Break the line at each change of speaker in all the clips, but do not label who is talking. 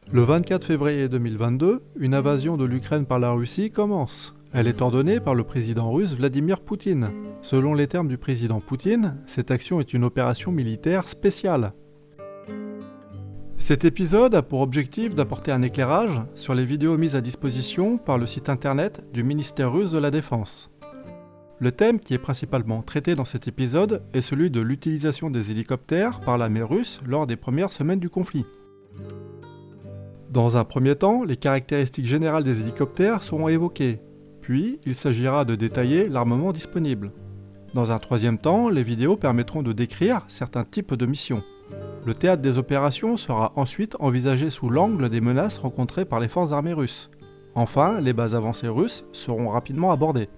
Le 24 février 2022, une invasion de l'Ukraine par la Russie commence. Elle est ordonnée par le président russe Vladimir Poutine. Selon les termes du président Poutine, cette action est une opération militaire spéciale. Cet épisode a pour objectif d'apporter un éclairage sur les vidéos mises à disposition par le site internet du ministère russe de la Défense. Le thème qui est principalement traité dans cet épisode est celui de l'utilisation des hélicoptères par l'armée russe lors des premières semaines du conflit. Dans un premier temps, les caractéristiques générales des hélicoptères seront évoquées, puis il s'agira de détailler l'armement disponible. Dans un troisième temps, les vidéos permettront de décrire certains types de missions. Le théâtre des opérations sera ensuite envisagé sous l'angle des menaces rencontrées par les forces armées russes. Enfin, les bases avancées russes seront rapidement abordées.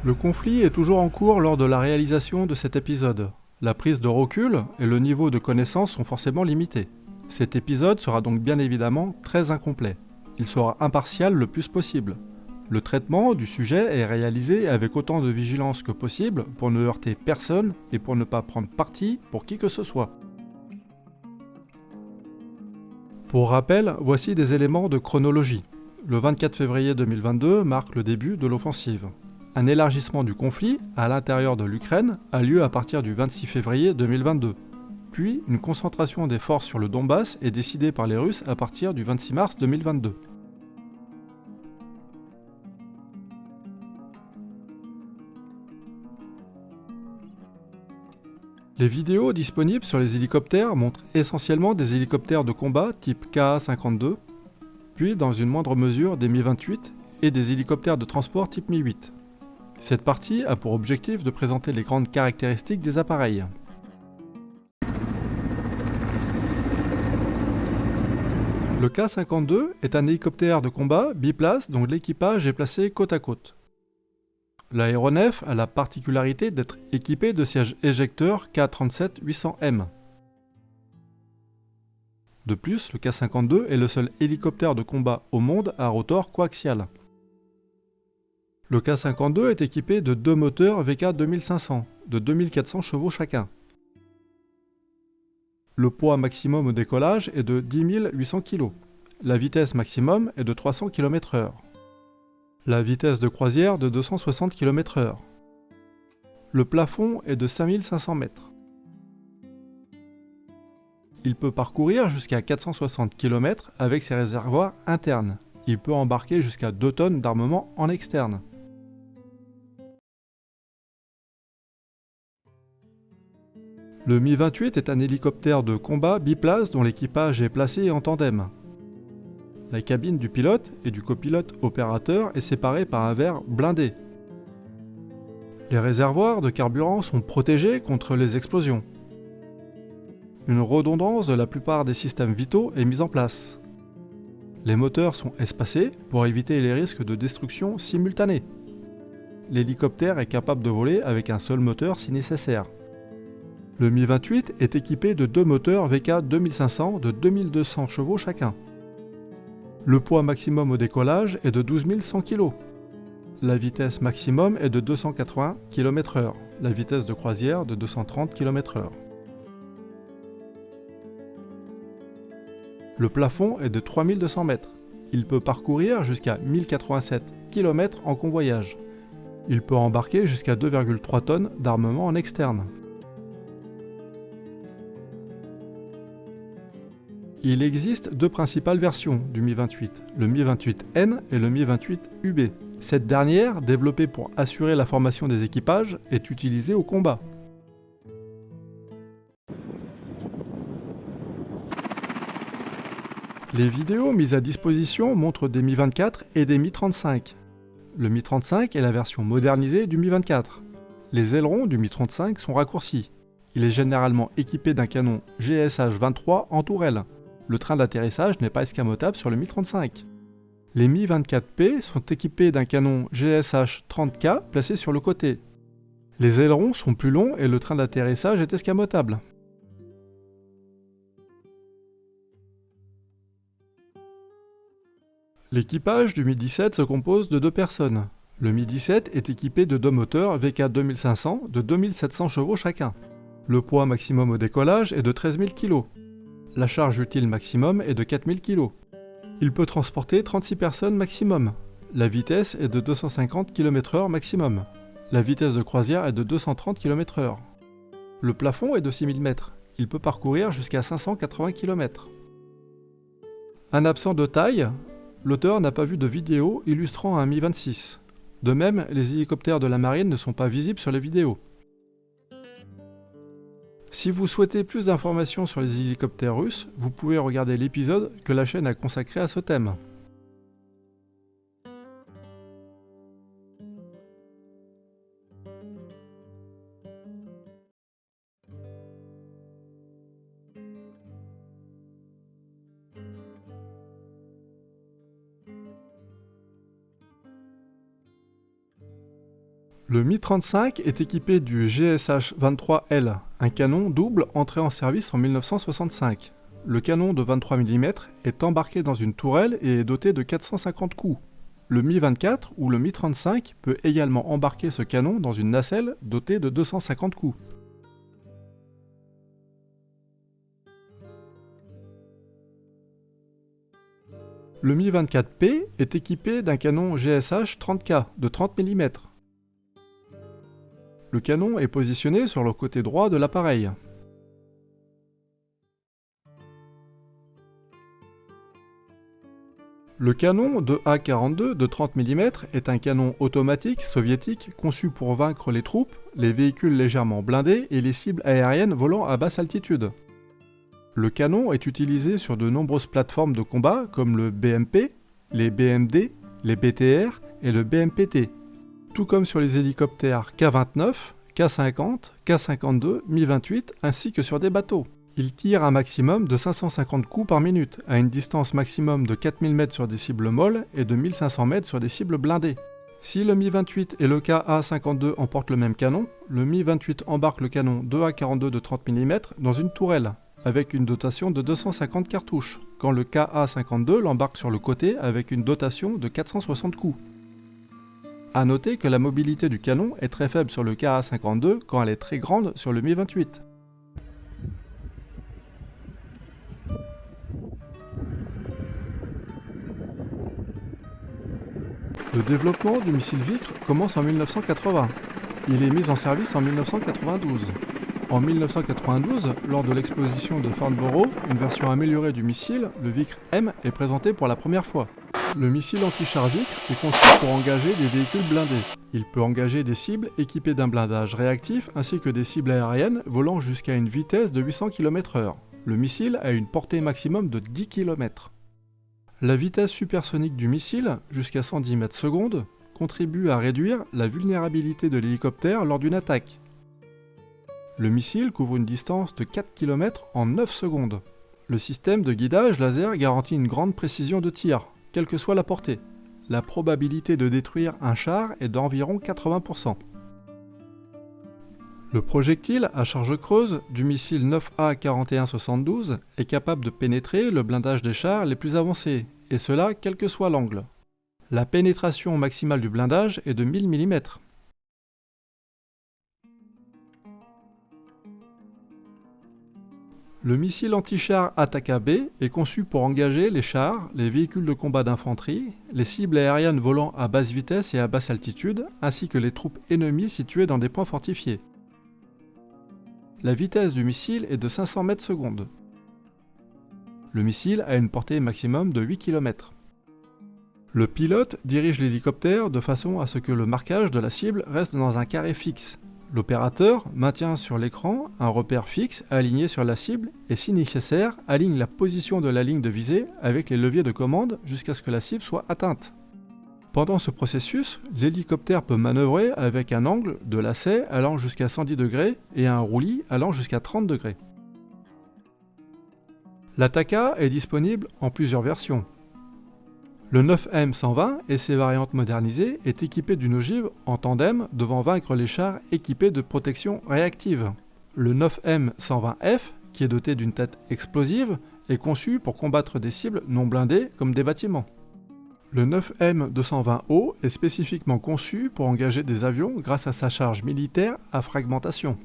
Le conflit est toujours en cours lors de la réalisation de cet épisode. La prise de recul et le niveau de connaissance sont forcément limités. Cet épisode sera donc bien évidemment très incomplet. Il sera impartial le plus possible. Le traitement du sujet est réalisé avec autant de vigilance que possible pour ne heurter personne et pour ne pas prendre parti pour qui que ce soit. Pour rappel, voici des éléments de chronologie. Le 24 février 2022 marque le début de l'offensive. Un élargissement du conflit à l'intérieur de l'Ukraine a lieu à partir du 26 février 2022. Puis, une concentration des forces sur le Donbass est décidée par les Russes à partir du 26 mars 2022. Les vidéos disponibles sur les hélicoptères montrent essentiellement des hélicoptères de combat type Ka-52, puis dans une moindre mesure des Mi-28 et des hélicoptères de transport type Mi-8. Cette partie a pour objectif de présenter les grandes caractéristiques des appareils. Le Ka-52 est un hélicoptère de combat biplace dont l'équipage est placé côte à côte. L'aéronef a la particularité d'être équipé de sièges éjecteurs K-37-800M. De plus, le Ka-52 est le seul hélicoptère de combat au monde à rotor coaxial. Le Ka-52 est équipé de deux moteurs VK2500, de 2400 chevaux chacun. Le poids maximum au décollage est de 10 800 kg. La vitesse maximum est de 300 km/h. La vitesse de croisière de 260 km/h. Le plafond est de 5500 mètres. Il peut parcourir jusqu'à 460 km avec ses réservoirs internes. Il peut embarquer jusqu'à 2 tonnes d'armement en externe. Le Mi-28 est un hélicoptère de combat biplace dont l'équipage est placé en tandem. La cabine du pilote et du copilote opérateur est séparée par un verre blindé. Les réservoirs de carburant sont protégés contre les explosions. Une redondance de la plupart des systèmes vitaux est mise en place. Les moteurs sont espacés pour éviter les risques de destruction simultanée. L'hélicoptère est capable de voler avec un seul moteur si nécessaire. Le Mi-28 est équipé de deux moteurs VK2500 de 2200 chevaux chacun. Le poids maximum au décollage est de 12 100 kg. La vitesse maximum est de 280 km/h, la vitesse de croisière de 230 km/h. Le plafond est de 3200 mètres. Il peut parcourir jusqu'à 1087 km en convoyage. Il peut embarquer jusqu'à 2,3 tonnes d'armement en externe. Il existe deux principales versions du Mi-28, le Mi-28N et le Mi-28UB. Cette dernière, développée pour assurer la formation des équipages, est utilisée au combat. Les vidéos mises à disposition montrent des Mi-24 et des Mi-35. Le Mi-35 est la version modernisée du Mi-24. Les ailerons du Mi-35 sont raccourcis. Il est généralement équipé d'un canon GSH-23 en tourelle. Le train d'atterrissage n'est pas escamotable sur le Mi-35. Les Mi-24P sont équipés d'un canon GSH-30K placé sur le côté. Les ailerons sont plus longs et le train d'atterrissage est escamotable. L'équipage du Mi-17 se compose de 2 personnes. Le Mi-17 est équipé de 2 moteurs VK 2500 de 2700 chevaux chacun. Le poids maximum au décollage est de 13 000 kg. La charge utile maximum est de 4 000 kg. Il peut transporter 36 personnes maximum. La vitesse est de 250 km/h maximum. La vitesse de croisière est de 230 km/h. Le plafond est de 6 000 mètres. Il peut parcourir jusqu'à 580 km. Un absent de taille, l'auteur n'a pas vu de vidéo illustrant un Mi-26. De même, les hélicoptères de la marine ne sont pas visibles sur les vidéos. Si vous souhaitez plus d'informations sur les hélicoptères russes, vous pouvez regarder l'épisode que la chaîne a consacré à ce thème. Le Mi-35 est équipé du GSH-23L, un canon double entré en service en 1965. Le canon de 23 mm est embarqué dans une tourelle et est doté de 450 coups. Le Mi-24 ou le Mi-35 peut également embarquer ce canon dans une nacelle dotée de 250 coups. Le Mi-24P est équipé d'un canon GSH-30K de 30 mm. Le canon est positionné sur le côté droit de l'appareil. Le canon de A-42 de 30 mm est un canon automatique soviétique conçu pour vaincre les troupes, les véhicules légèrement blindés et les cibles aériennes volant à basse altitude. Le canon est utilisé sur de nombreuses plateformes de combat comme le BMP, les BMD, les BTR et le BMPT. Tout comme sur les hélicoptères K-29, K-50, K-52, Mi-28 ainsi que sur des bateaux. Il tire un maximum de 550 coups par minute, à une distance maximum de 4000 mètres sur des cibles molles et de 1500 mètres sur des cibles blindées. Si le Mi-28 et le Ka-52 emportent le même canon, le Mi-28 embarque le canon 2A42 de 30 mm dans une tourelle, avec une dotation de 250 cartouches, quand le Ka-52 l'embarque sur le côté avec une dotation de 460 coups. A noter que la mobilité du canon est très faible sur le Ka-52 quand elle est très grande sur le Mi-28. Le développement du missile Vicre commence en 1980. Il est mis en service en 1992. En 1992, lors de l'exposition de Farnborough, une version améliorée du missile, le Vicre M, est présentée pour la première fois. Le missile anti-char Vicre est conçu pour engager des véhicules blindés. Il peut engager des cibles équipées d'un blindage réactif ainsi que des cibles aériennes volant jusqu'à une vitesse de 800 km/h. Le missile a une portée maximum de 10 km. La vitesse supersonique du missile, jusqu'à 110 mètres secondes, contribue à réduire la vulnérabilité de l'hélicoptère lors d'une attaque. Le missile couvre une distance de 4 km en 9 secondes. Le système de guidage laser garantit une grande précision de tir, quelle que soit la portée. La probabilité de détruire un char est d'environ 80%. Le projectile à charge creuse du missile 9A4172 est capable de pénétrer le blindage des chars les plus avancés, et cela quel que soit l'angle. La pénétration maximale du blindage est de 1000 mm. Le missile anti-char Ataka-B est conçu pour engager les chars, les véhicules de combat d'infanterie, les cibles aériennes volant à basse vitesse et à basse altitude, ainsi que les troupes ennemies situées dans des points fortifiés. La vitesse du missile est de 500 mètres secondes. Le missile a une portée maximum de 8 km. Le pilote dirige l'hélicoptère de façon à ce que le marquage de la cible reste dans un carré fixe. L'opérateur maintient sur l'écran un repère fixe aligné sur la cible et, si nécessaire, aligne la position de la ligne de visée avec les leviers de commande jusqu'à ce que la cible soit atteinte. Pendant ce processus, l'hélicoptère peut manœuvrer avec un angle de lacet allant jusqu'à 110 degrés et un roulis allant jusqu'à 30 degrés. L'Ataka est disponible en plusieurs versions. Le 9M120 et ses variantes modernisées est équipé d'une ogive en tandem devant vaincre les chars équipés de protection réactive. Le 9M120F, qui est doté d'une tête explosive, est conçu pour combattre des cibles non blindées comme des bâtiments. Le 9M220O est spécifiquement conçu pour engager des avions grâce à sa charge militaire à fragmentation.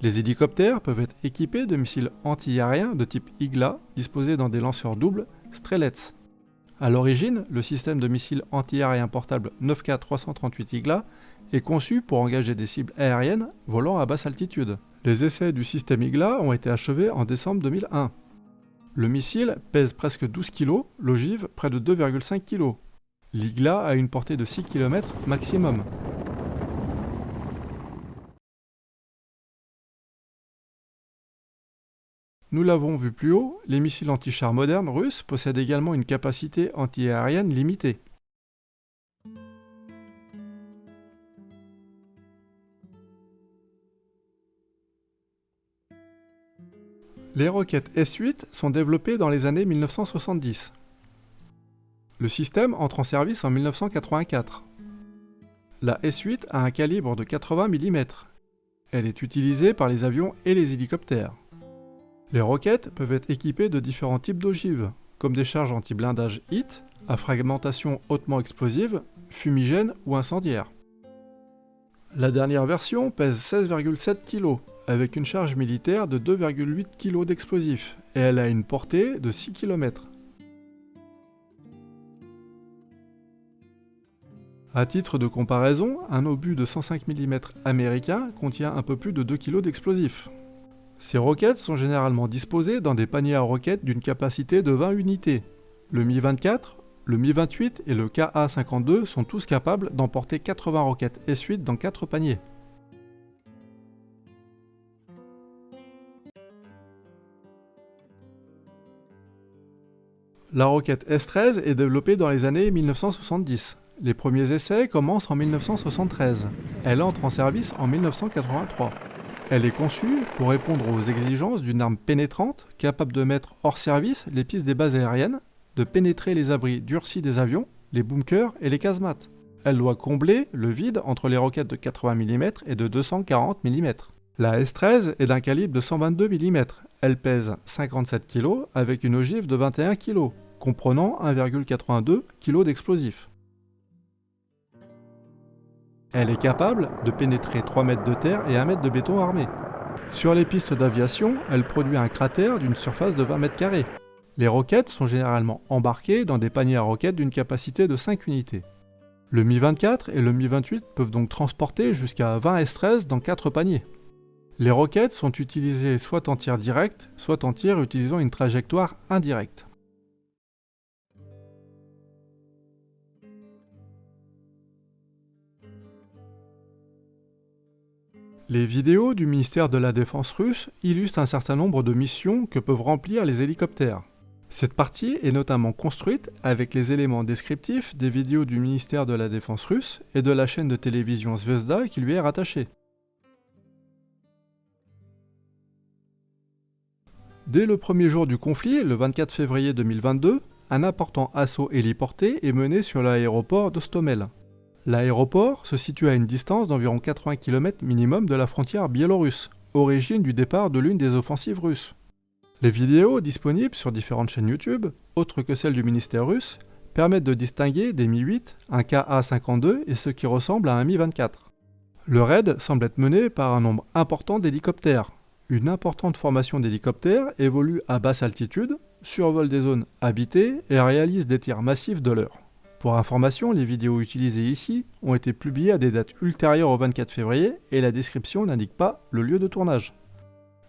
Les hélicoptères peuvent être équipés de missiles anti-aériens de type Igla disposés dans des lanceurs doubles Strelets. A l'origine, le système de missiles anti-aériens portables 9K338 Igla est conçu pour engager des cibles aériennes volant à basse altitude. Les essais du système Igla ont été achevés en décembre 2001. Le missile pèse presque 12 kg, l'ogive près de 2,5 kg. L'Igla a une portée de 6 km maximum. Nous l'avons vu plus haut, les missiles anti-chars modernes russes possèdent également une capacité anti-aérienne limitée. Les roquettes S-8 sont développées dans les années 1970. Le système entre en service en 1984. La S-8 a un calibre de 80 mm. Elle est utilisée par les avions et les hélicoptères. Les roquettes peuvent être équipées de différents types d'ogives, comme des charges anti-blindage HIT, à fragmentation hautement explosive, fumigène ou incendiaire. La dernière version pèse 16,7 kg, avec une charge militaire de 2,8 kg d'explosifs, et elle a une portée de 6 km. À titre de comparaison, un obus de 105 mm américain contient un peu plus de 2 kg d'explosifs. Ces roquettes sont généralement disposées dans des paniers à roquettes d'une capacité de 20 unités. Le Mi-24, le Mi-28 et le Ka-52 sont tous capables d'emporter 80 roquettes S-8 dans 4 paniers. La roquette S-13 est développée dans les années 1970. Les premiers essais commencent en 1973. Elle entre en service en 1983. Elle est conçue pour répondre aux exigences d'une arme pénétrante capable de mettre hors service les pistes des bases aériennes, de pénétrer les abris durcis des avions, les bunkers et les casemates. Elle doit combler le vide entre les roquettes de 80 mm et de 240 mm. La S-13 est d'un calibre de 122 mm. Elle pèse 57 kg avec une ogive de 21 kg, comprenant 1,82 kg d'explosifs. Elle est capable de pénétrer 3 mètres de terre et 1 mètre de béton armé. Sur les pistes d'aviation, elle produit un cratère d'une surface de 20 mètres carrés. Les roquettes sont généralement embarquées dans des paniers à roquettes d'une capacité de 5 unités. Le Mi-24 et le Mi-28 peuvent donc transporter jusqu'à 20 S-13 dans 4 paniers. Les roquettes sont utilisées soit en tir direct, soit en tir utilisant une trajectoire indirecte. Les vidéos du ministère de la Défense russe illustrent un certain nombre de missions que peuvent remplir les hélicoptères. Cette partie est notamment construite avec les éléments descriptifs des vidéos du ministère de la Défense russe et de la chaîne de télévision Zvezda qui lui est rattachée. Dès le premier jour du conflit, le 24 février 2022, un important assaut héliporté est mené sur l'aéroport d'Hostomel. L'aéroport se situe à une distance d'environ 80 km minimum de la frontière biélorusse, origine du départ de l'une des offensives russes. Les vidéos disponibles sur différentes chaînes YouTube, autres que celles du ministère russe, permettent de distinguer des Mi-8, un Ka-52 et ce qui ressemble à un Mi-24. Le raid semble être mené par un nombre important d'hélicoptères. Une importante formation d'hélicoptères évolue à basse altitude, survole des zones habitées et réalise des tirs massifs de l'heure. Pour information, les vidéos utilisées ici ont été publiées à des dates ultérieures au 24 février et la description n'indique pas le lieu de tournage.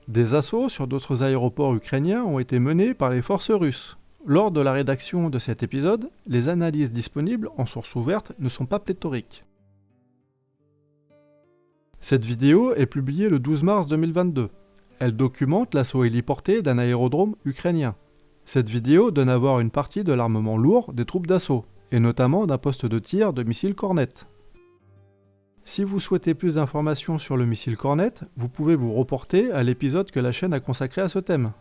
Des assauts sur d'autres aéroports ukrainiens ont été menés par les forces russes. Lors de la rédaction de cet épisode, les analyses disponibles en source ouverte ne sont pas pléthoriques. Cette vidéo est publiée le 12 mars 2022. Elle documente l'assaut héliporté d'un aérodrome ukrainien. Cette vidéo donne à voir une partie de l'armement lourd des troupes d'assaut, et notamment d'un poste de tir de missiles Kornet. Si vous souhaitez plus d'informations sur le missile Kornet, vous pouvez vous reporter à l'épisode que la chaîne a consacré à ce thème.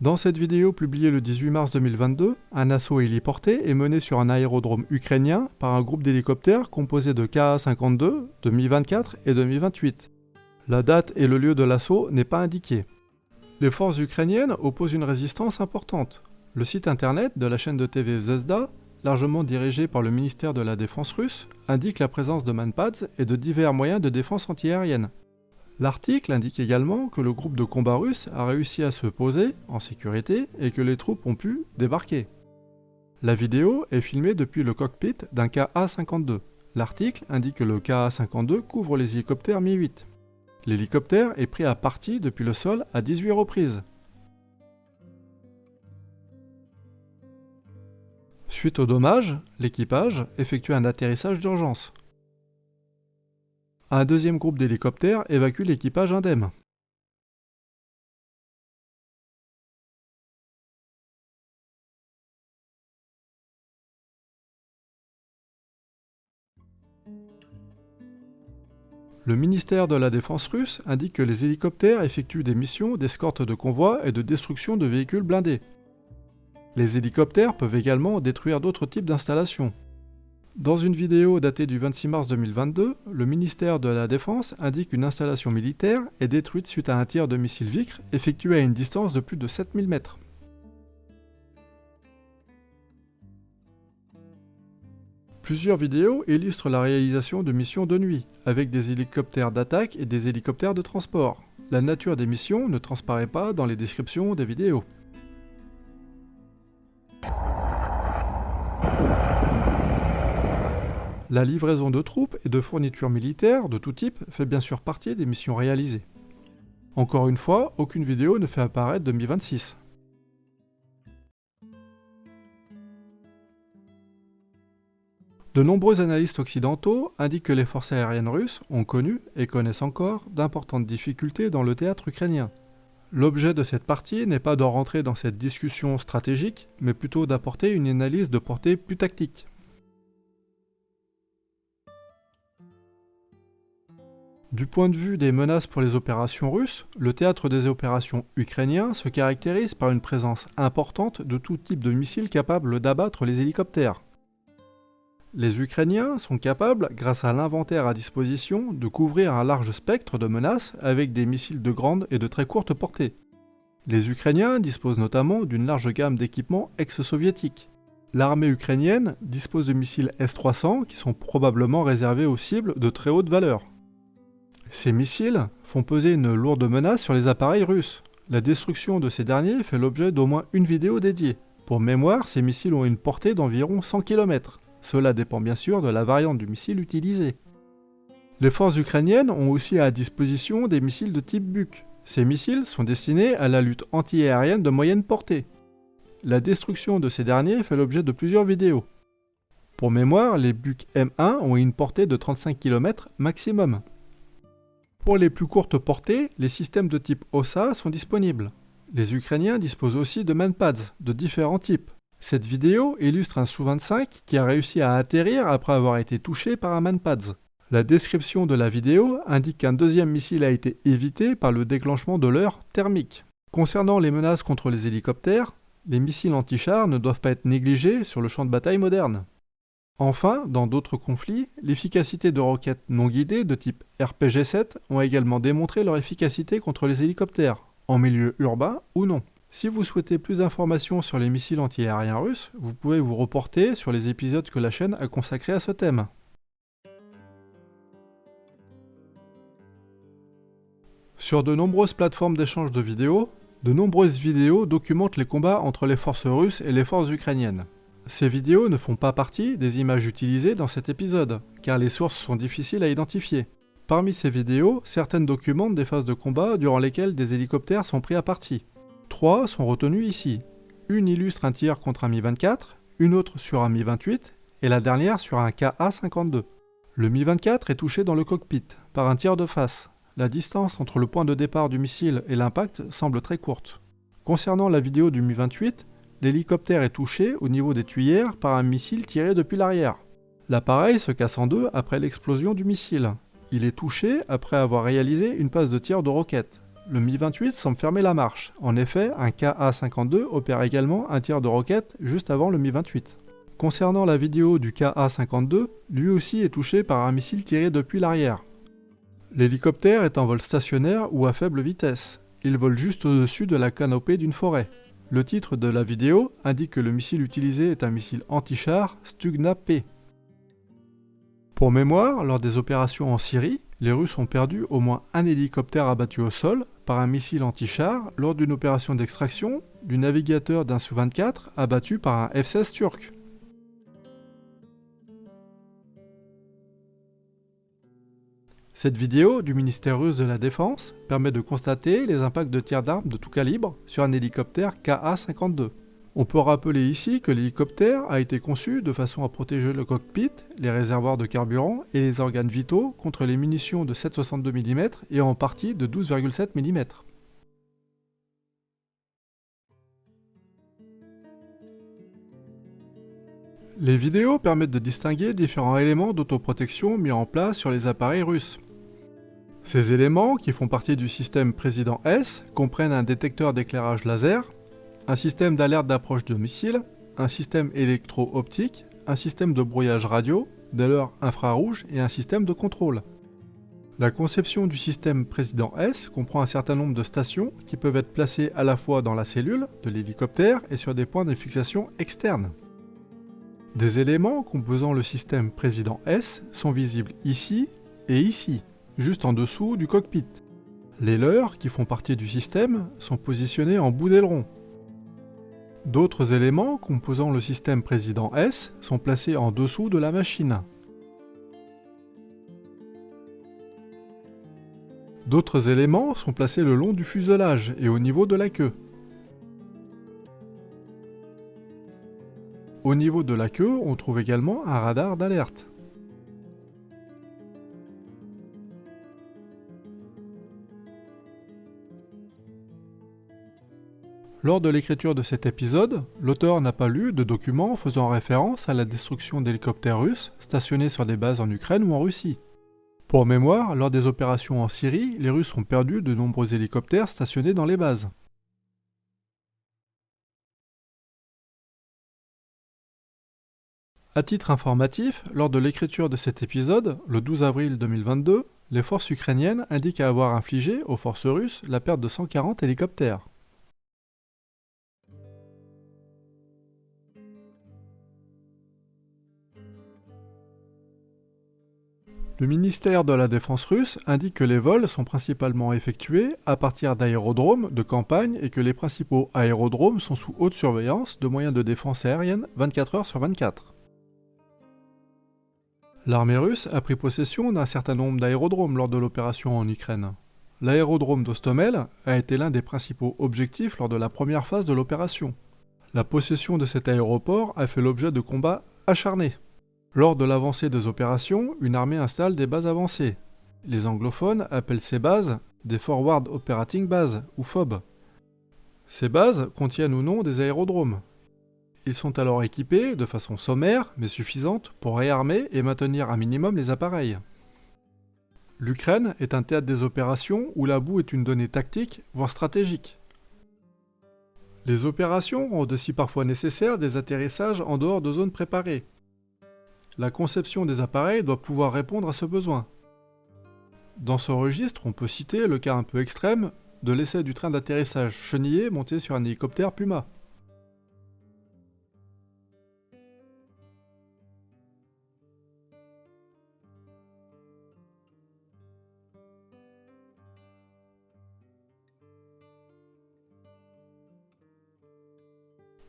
Dans cette vidéo publiée le 18 mars 2022, un assaut héliporté est mené sur un aérodrome ukrainien par un groupe d'hélicoptères composé de Ka-52, de Mi-24 et de Mi-28. La date et le lieu de l'assaut n'est pas indiqué. Les forces ukrainiennes opposent une résistance importante. Le site internet de la chaîne de TV Zvezda, largement dirigé par le ministère de la Défense russe, indique la présence de manpads et de divers moyens de défense antiaérienne. L'article indique également que le groupe de combat russe a réussi à se poser en sécurité et que les troupes ont pu débarquer. La vidéo est filmée depuis le cockpit d'un Ka-52. L'article indique que le Ka-52 couvre les hélicoptères Mi-8. L'hélicoptère est pris à partie depuis le sol à 18 reprises. Suite au dommage, l'équipage effectue un atterrissage d'urgence. Un deuxième groupe d'hélicoptères évacue l'équipage indemne. Le ministère de la Défense russe indique que les hélicoptères effectuent des missions d'escorte de convois et de destruction de véhicules blindés. Les hélicoptères peuvent également détruire d'autres types d'installations. Dans une vidéo datée du 26 mars 2022, le ministère de la Défense indique qu'une installation militaire est détruite suite à un tir de missile Vikr effectué à une distance de plus de 7000 mètres. Plusieurs vidéos illustrent la réalisation de missions de nuit, avec des hélicoptères d'attaque et des hélicoptères de transport. La nature des missions ne transparaît pas dans les descriptions des vidéos. La livraison de troupes et de fournitures militaires de tout type fait bien sûr partie des missions réalisées. Encore une fois, aucune vidéo ne fait apparaître de Mi-26. De nombreux analystes occidentaux indiquent que les forces aériennes russes ont connu, et connaissent encore, d'importantes difficultés dans le théâtre ukrainien. L'objet de cette partie n'est pas de rentrer dans cette discussion stratégique, mais plutôt d'apporter une analyse de portée plus tactique. Du point de vue des menaces pour les opérations russes, le théâtre des opérations ukrainiens se caractérise par une présence importante de tout type de missiles capables d'abattre les hélicoptères. Les Ukrainiens sont capables, grâce à l'inventaire à disposition, de couvrir un large spectre de menaces avec des missiles de grande et de très courte portée. Les Ukrainiens disposent notamment d'une large gamme d'équipements ex-soviétiques. L'armée ukrainienne dispose de missiles S-300 qui sont probablement réservés aux cibles de très haute valeur. Ces missiles font peser une lourde menace sur les appareils russes. La destruction de ces derniers fait l'objet d'au moins une vidéo dédiée. Pour mémoire, ces missiles ont une portée d'environ 100 km. Cela dépend bien sûr de la variante du missile utilisé. Les forces ukrainiennes ont aussi à disposition des missiles de type Buk. Ces missiles sont destinés à la lutte anti-aérienne de moyenne portée. La destruction de ces derniers fait l'objet de plusieurs vidéos. Pour mémoire, les Buk M1 ont une portée de 35 km maximum. Pour les plus courtes portées, les systèmes de type OSA sont disponibles. Les Ukrainiens disposent aussi de manpads de différents types. Cette vidéo illustre un Su-25 qui a réussi à atterrir après avoir été touché par un manpads. La description de la vidéo indique qu'un deuxième missile a été évité par le déclenchement de leurre thermique. Concernant les menaces contre les hélicoptères, les missiles anti-chars ne doivent pas être négligés sur le champ de bataille moderne. Enfin, dans d'autres conflits, l'efficacité de roquettes non guidées de type RPG-7 ont également démontré leur efficacité contre les hélicoptères, en milieu urbain ou non. Si vous souhaitez plus d'informations sur les missiles anti-aériens russes, vous pouvez vous reporter sur les épisodes que la chaîne a consacrés à ce thème. Sur de nombreuses plateformes d'échange de vidéos, de nombreuses vidéos documentent les combats entre les forces russes et les forces ukrainiennes. Ces vidéos ne font pas partie des images utilisées dans cet épisode, car les sources sont difficiles à identifier. Parmi ces vidéos, certaines documentent des phases de combat durant lesquelles des hélicoptères sont pris à partie. 3 sont retenues ici. Une illustre un tir contre un Mi-24, une autre sur un Mi-28 et la dernière sur un Ka-52. Le Mi-24 est touché dans le cockpit par un tir de face. La distance entre le point de départ du missile et l'impact semble très courte. Concernant la vidéo du Mi-28, l'hélicoptère est touché au niveau des tuyères par un missile tiré depuis l'arrière. L'appareil se casse en deux après l'explosion du missile. Il est touché après avoir réalisé une passe de tir de roquette. Le Mi-28 semble fermer la marche. En effet, un Ka-52 opère également un tir de roquette juste avant le Mi-28. Concernant la vidéo du Ka-52, lui aussi est touché par un missile tiré depuis l'arrière. L'hélicoptère est en vol stationnaire ou à faible vitesse. Il vole juste au-dessus de la canopée d'une forêt. Le titre de la vidéo indique que le missile utilisé est un missile anti-char Stugna-P. Pour mémoire, lors des opérations en Syrie, les Russes ont perdu au moins un hélicoptère abattu au sol par un missile anti-char lors d'une opération d'extraction du navigateur d'un Su-24 abattu par un F-16 turc. Cette vidéo du ministère russe de la Défense permet de constater les impacts de tirs d'armes de tout calibre sur un hélicoptère Ka-52. On peut rappeler ici que l'hélicoptère a été conçu de façon à protéger le cockpit, les réservoirs de carburant et les organes vitaux contre les munitions de 7,62 mm et en partie de 12,7 mm. Les vidéos permettent de distinguer différents éléments d'autoprotection mis en place sur les appareils russes. Ces éléments, qui font partie du système Président S, comprennent un détecteur d'éclairage laser, un système d'alerte d'approche de missile, un système électro-optique, un système de brouillage radio, des leurres infrarouges et un système de contrôle. La conception du système Président S comprend un certain nombre de stations qui peuvent être placées à la fois dans la cellule de l'hélicoptère et sur des points de fixation externes. Des éléments composant le système Président S sont visibles ici et ici, juste en dessous du cockpit. Les leurres, qui font partie du système, sont positionnés en bout d'aileron. D'autres éléments composant le système Président S sont placés en dessous de la machine. D'autres éléments sont placés le long du fuselage et au niveau de la queue. Au niveau de la queue, on trouve également un radar d'alerte. Lors de l'écriture de cet épisode, l'auteur n'a pas lu de documents faisant référence à la destruction d'hélicoptères russes stationnés sur des bases en Ukraine ou en Russie. Pour mémoire, lors des opérations en Syrie, les Russes ont perdu de nombreux hélicoptères stationnés dans les bases. À titre informatif, lors de l'écriture de cet épisode, le 12 avril 2022, les forces ukrainiennes indiquent avoir infligé aux forces russes la perte de 140 hélicoptères. Le ministère de la Défense russe indique que les vols sont principalement effectués à partir d'aérodromes de campagne et que les principaux aérodromes sont sous haute surveillance de moyens de défense aérienne 24 heures sur 24. L'armée russe a pris possession d'un certain nombre d'aérodromes lors de l'opération en Ukraine. L'aérodrome d'Ostomel a été l'un des principaux objectifs lors de la première phase de l'opération. La possession de cet aéroport a fait l'objet de combats acharnés. Lors de l'avancée des opérations, une armée installe des bases avancées. Les anglophones appellent ces bases des Forward Operating Bases, ou FOB. Ces bases contiennent ou non des aérodromes. Ils sont alors équipés de façon sommaire, mais suffisante, pour réarmer et maintenir un minimum les appareils. L'Ukraine est un théâtre des opérations où la boue est une donnée tactique, voire stratégique. Les opérations rendent aussi parfois nécessaire des atterrissages en dehors de zones préparées. La conception des appareils doit pouvoir répondre à ce besoin. Dans ce registre, on peut citer le cas un peu extrême de l'essai du train d'atterrissage chenillé monté sur un hélicoptère Puma.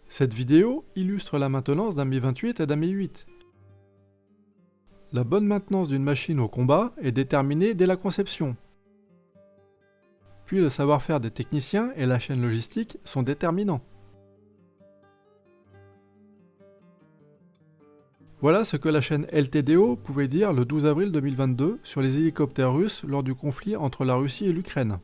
Cette vidéo illustre la maintenance d'un Mi-28 et d'un Mi-8. La bonne maintenance d'une machine au combat est déterminée dès la conception. Puis le savoir-faire des techniciens et la chaîne logistique sont déterminants. Voilà ce que la chaîne LTDO pouvait dire le 12 avril 2022 sur les hélicoptères russes lors du conflit entre la Russie et l'Ukraine.